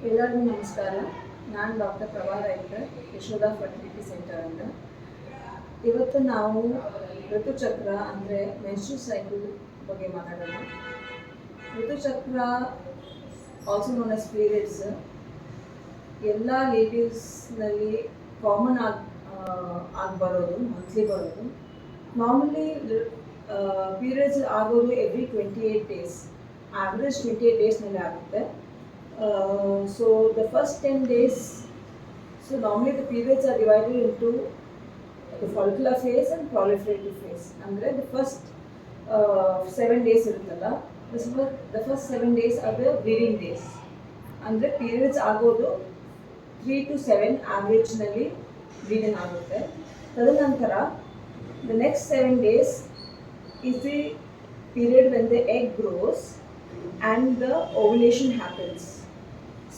ಎಲ್ಲರಿಗೂ ನಮಸ್ಕಾರ. ನಾನು doctor Prabha Raikar, Yashoda fertility centre ಅಂತ. ಇವತ್ತು ನಾವು ಋತುಚಕ್ರ ಅಂದರೆ ಮೆನ್ಸ್ಟ್ರುಯಲ್ ಸೈಕಲ್ ಬಗ್ಗೆ ಮಾತಾಡೋಣ. ಋತುಚಕ್ರ ಆಲ್ಸೋ ನೋನ್ ಆಸ್ ಪೀರಿಯಡ್ಸ್ ಎಲ್ಲ ಲೇಡೀಸ್ನಲ್ಲಿ ಕಾಮನ್ ಆಗಿ ಬರೋದು, ಮಂತ್ಲಿ ಬರೋದು. ನಾರ್ಮಲಿ ಪೀರಿಯಡ್ಸ್ ಆಗೋದು ಎವ್ರಿ 28 ಡೇಸ್, ಆವ್ರೇಜ್ 28 ಡೇಸ್ನಲ್ಲಿ ಆಗುತ್ತೆ. So the first 10 days, so normally the periods are divided into the follicular phase and proliferative phase. Andre the first 7 days iruttalla, the first 7 days are the bleeding days. Andre periods agodu 3 to 7 average nalli bleeding agutte. Tadanantara the next 7 days is the period when the egg grows and the ovulation happens.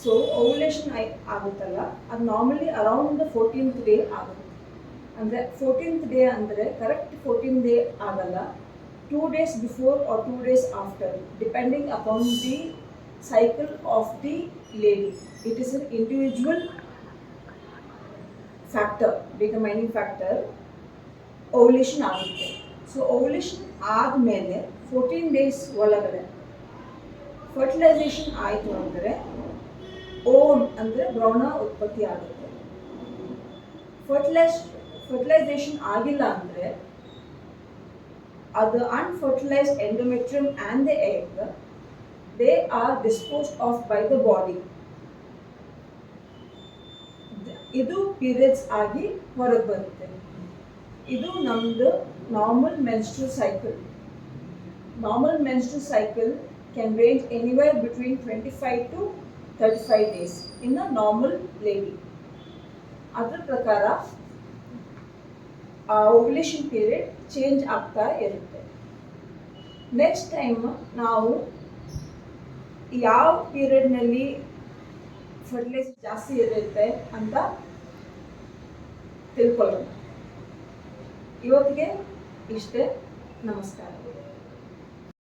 So ovulation ಆಗುತ್ತಲ್ಲ, ಅದು normally around the 14th day ಆಗುತ್ತೆ. ಅಂದರೆ 14th day ಅಂದರೆ correct 14th day ಆಗಲ್ಲ, 2 days before or 2 days after, depending upon the cycle of the lady. It is an individual factor, determining factor. Ovulation ಆಗುತ್ತೆ. So ovulation ಆದಮೇಲೆ 14 days ಒಳಗಡೆ fertilisation ಆಯಿತು ಅಂದರೆ ohm ಅಂದರೆ ಭ್ರೂಣ ಉತ್ಪತ್ತಿ ಆಗುತ್ತೆ. ಫರ್ಟಿಲೈಸೇಷನ್ ಆಗಿಲ್ಲ ಅಂದರೆ ಅದು unfertilized endometrium and the egg, they are disposed of by the body. ಇದು ಪೀರಿಯಡ್ಸ್ ಆಗಿ ಹೊರಗೆ ಬರುತ್ತೆ. ಇದು ನಮ್ಮದು normal menstrual cycle. Normal menstrual cycle can range anywhere between 25 to 35 days in a normal lady. ಅದರ ಪ್ರಕಾರ ಆ ಓವ್ಯುಲೇಷನ್ ಪೀರಿಯಡ್ ಚೇಂಜ್ ಆಗ್ತಾ ಇರುತ್ತೆ. ನೆಕ್ಸ್ಟ್ ಟೈಮ್ ನಾವು ಯಾವ ಪೀರಿಯಡ್ನಲ್ಲಿ ಫರ್ಟಿಲೈಸೇಷನ್ ಜಾಸ್ತಿ ಇರುತ್ತೆ ಅಂತ ತಿಳ್ಕೊಳ್ಳೋಣ. ಇವತ್ತಿಗೆ ಇಷ್ಟೇ. ನಮಸ್ಕಾರ.